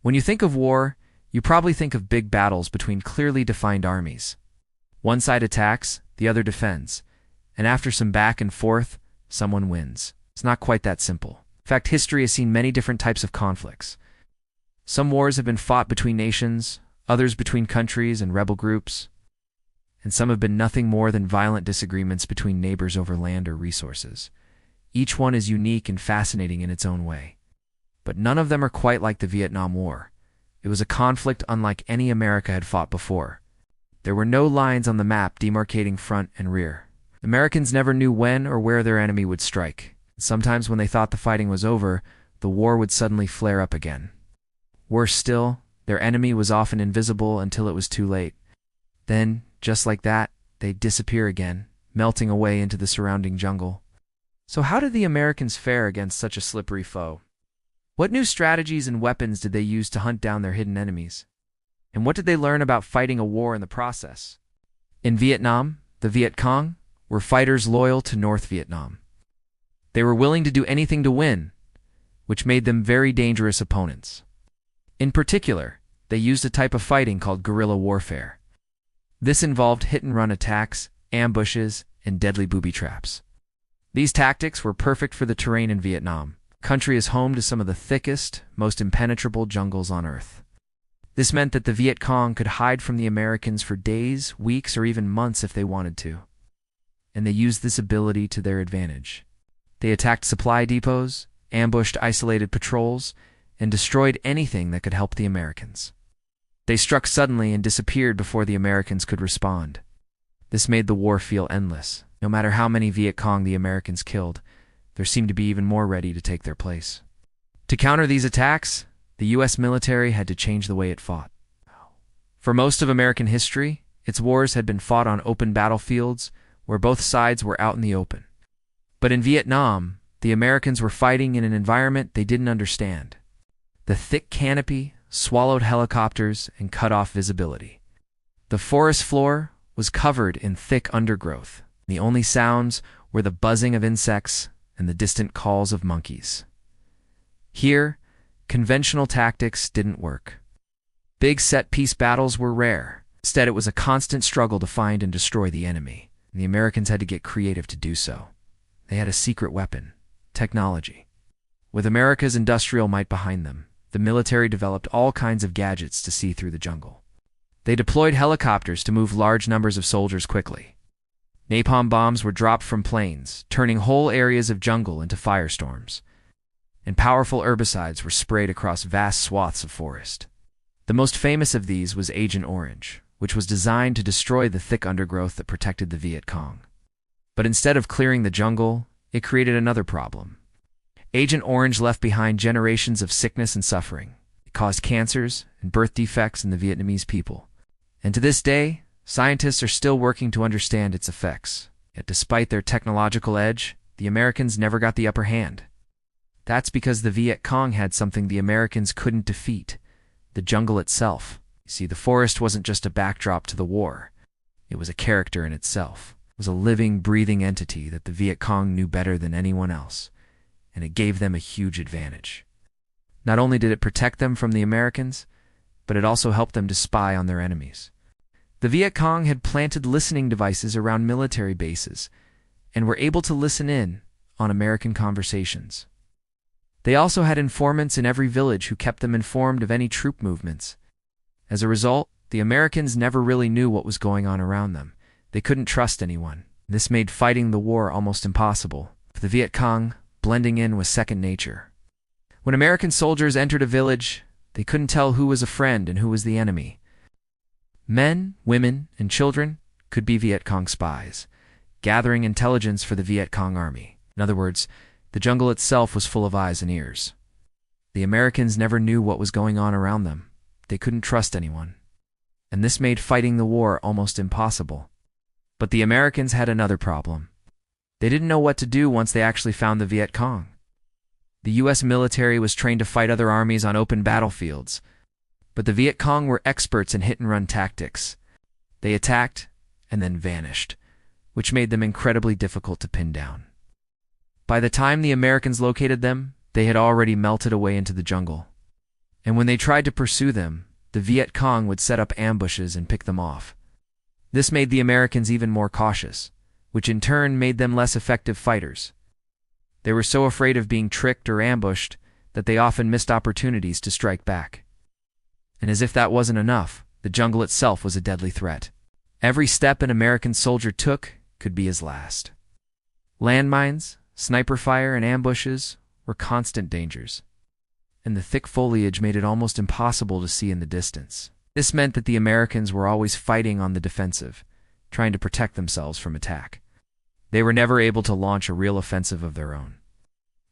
When you think of war, you probably think of big battles between clearly defined armies. One side attacks, the other defends, and after some back and forth, someone wins. It's not quite that simple. In fact, history has seen many different types of conflicts. Some wars have been fought between nations, others between countries and rebel groups, and some have been nothing more than violent disagreements between neighbors over land or resources. Each one is unique and fascinating in its own way. But none of them are quite like the Vietnam War. It was a conflict unlike any America had fought before. There were no lines on the map demarcating front and rear. Americans never knew when or where their enemy would strike. Sometimes when they thought the fighting was over, the war would suddenly flare up again. Worse still, their enemy was often invisible until it was too late. Then, just like that, they'd disappear again, melting away into the surrounding jungle. So how did the Americans fare against such a slippery foe? What new strategies and weapons did they use to hunt down their hidden enemies? And what did they learn about fighting a war in the process? In Vietnam, the Viet Cong were fighters loyal to North Vietnam. They were willing to do anything to win, which made them very dangerous opponents. In particular, they used a type of fighting called guerrilla warfare. This involved hit-and-run attacks, ambushes, and deadly booby traps. These tactics were perfect for the terrain in Vietnam. The country is home to some of the thickest, most impenetrable jungles on Earth. This meant that the Viet Cong could hide from the Americans for days, weeks, or even months if they wanted to. And they used this ability to their advantage. They attacked supply depots, ambushed isolated patrols, and destroyed anything that could help the Americans. They struck suddenly and disappeared before the Americans could respond. This made the war feel endless. No matter how many Viet Cong the Americans killed, there seemed to be even more ready to take their place. To counter these attacks, the U.S. military had to change the way it fought. For most of American history, its wars had been fought on open battlefields where both sides were out in the open. But in Vietnam, the Americans were fighting in an environment they didn't understand. The thick canopy swallowed helicopters and cut off visibility. The forest floor was covered in thick undergrowth. The only sounds were the buzzing of insects and the distant calls of monkeys. Here, conventional tactics didn't work. Big set-piece battles were rare. Instead, it was a constant struggle to find and destroy the enemy, and the Americans had to get creative to do so. They had a secret weapon: technology. With America's industrial might behind them, the military developed all kinds of gadgets to see through the jungle. They deployed helicopters to move large numbers of soldiers quickly. Napalm bombs were dropped from planes, turning whole areas of jungle into firestorms. And powerful herbicides were sprayed across vast swaths of forest. The most famous of these was Agent Orange, which was designed to destroy the thick undergrowth that protected the Viet Cong. But instead of clearing the jungle, it created another problem. Agent Orange left behind generations of sickness and suffering. It caused cancers and birth defects in the Vietnamese people. And to this day, scientists are still working to understand its effects. Yet despite their technological edge, the Americans never got the upper hand. That's because the Viet Cong had something the Americans couldn't defeat: the jungle itself. You see, the forest wasn't just a backdrop to the war. It was a character in itself. It was a living, breathing entity that the Viet Cong knew better than anyone else, and it gave them a huge advantage. Not only did it protect them from the Americans, but it also helped them to spy on their enemies. The Viet Cong had planted listening devices around military bases and were able to listen in on American conversations. They also had informants in every village who kept them informed of any troop movements. As a result, the Americans never really knew what was going on around them. They couldn't trust anyone. This made fighting the war almost impossible. For the Viet Cong, blending in was second nature. When American soldiers entered a village, they couldn't tell who was a friend and who was the enemy. Men, women, and children could be Viet Cong spies, gathering intelligence for the Viet Cong army. In other words, the jungle itself was full of eyes and ears. The Americans never knew what was going on around them. They couldn't trust anyone. And this made fighting the war almost impossible. But the Americans had another problem. They didn't know what to do once they actually found the Viet Cong. The U.S. military was trained to fight other armies on open battlefields, but the Viet Cong were experts in hit-and-run tactics. They attacked and then vanished, which made them incredibly difficult to pin down. By the time the Americans located them, they had already melted away into the jungle. And when they tried to pursue them, the Viet Cong would set up ambushes and pick them off. This made the Americans even more cautious, which in turn made them less effective fighters. They were so afraid of being tricked or ambushed that they often missed opportunities to strike back. And as if that wasn't enough, the jungle itself was a deadly threat. Every step an American soldier took could be his last. Landmines, sniper fire, and ambushes were constant dangers, and the thick foliage made it almost impossible to see in the distance. This meant that the Americans were always fighting on the defensive, trying to protect themselves from attack. They were never able to launch a real offensive of their own.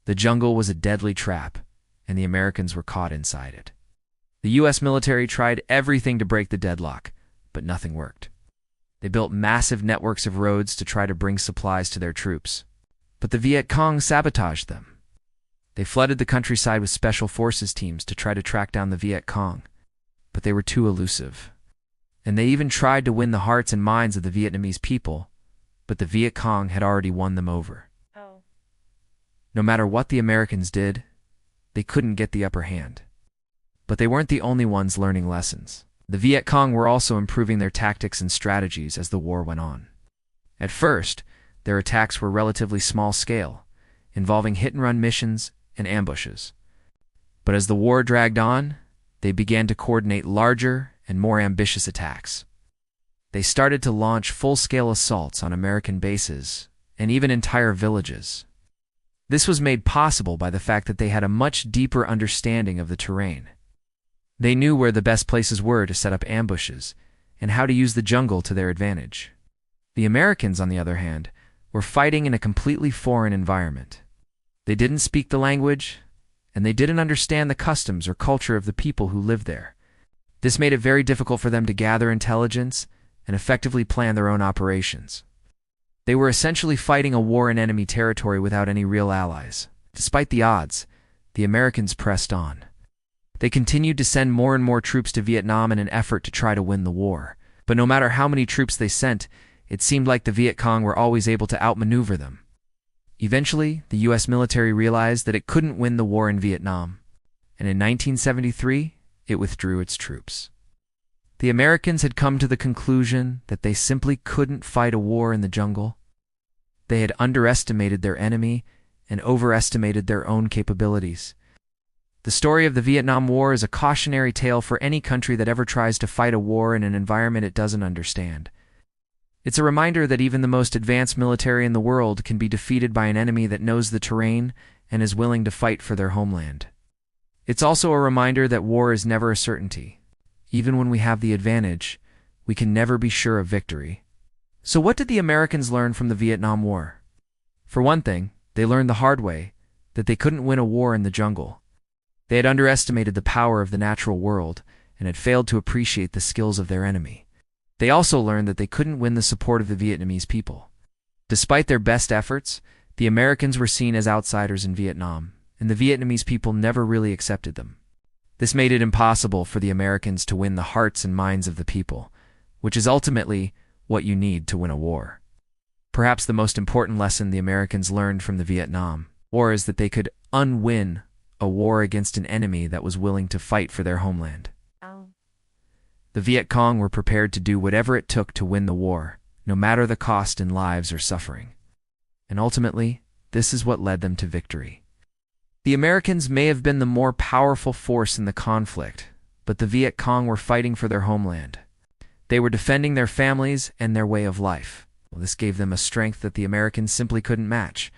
The jungle was a deadly trap, and the Americans were caught inside it. The U.S. military tried everything to break the deadlock, but nothing worked. They built massive networks of roads to try to bring supplies to their troops, but the Viet Cong sabotaged them. They flooded the countryside with special forces teams to try to track down the Viet Cong, but they were too elusive. And they even tried to win the hearts and minds of the Vietnamese people, but the Viet Cong had already won them over. No matter what the Americans did, they couldn't get the upper hand. But they weren't the only ones learning lessons. The Viet Cong were also improving their tactics and strategies as the war went on. At first, their attacks were relatively small scale, involving hit-and-run missions and ambushes. But as the war dragged on, they began to coordinate larger and more ambitious attacks. They started to launch full-scale assaults on American bases and even entire villages. This was made possible by the fact that they had a much deeper understanding of the terrain. They knew where the best places were to set up ambushes and how to use the jungle to their advantage. The Americans, on the other hand, were fighting in a completely foreign environment. They didn't speak the language, and they didn't understand the customs or culture of the people who lived there. This made it very difficult for them to gather intelligence and effectively plan their own operations. They were essentially fighting a war in enemy territory without any real allies. Despite the odds, the Americans pressed on. They continued to send more and more troops to Vietnam in an effort to try to win the war. But no matter how many troops they sent, it seemed like the Viet Cong were always able to outmaneuver them. Eventually, the U.S. military realized that it couldn't win the war in Vietnam, and in 1973, it withdrew its troops. The Americans had come to the conclusion that they simply couldn't fight a war in the jungle. They had underestimated their enemy and overestimated their own capabilities. The story of the Vietnam War is a cautionary tale for any country that ever tries to fight a war in an environment it doesn't understand. It's a reminder that even the most advanced military in the world can be defeated by an enemy that knows the terrain and is willing to fight for their homeland. It's also a reminder that war is never a certainty. Even when we have the advantage, we can never be sure of victory. So what did the Americans learn from the Vietnam War? For one thing, they learned the hard way that they couldn't win a war in the jungle. They had underestimated the power of the natural world and had failed to appreciate the skills of their enemy. They also learned that they couldn't win the support of the Vietnamese people. Despite their best efforts, the Americans were seen as outsiders in Vietnam, and the Vietnamese people never really accepted them. This made it impossible for the Americans to win the hearts and minds of the people, which is ultimately what you need to win a war. Perhaps the most important lesson the Americans learned from the Vietnam War is that they could unwin a war against an enemy that was willing to fight for their homeland. The Viet Cong were prepared to do whatever it took to win the war, no matter the cost in lives or suffering. And ultimately, this is what led them to victory. The Americans may have been the more powerful force in the conflict, but the Viet Cong were fighting for their homeland. They were defending their families and their way of life. This gave them a strength that the Americans simply couldn't match.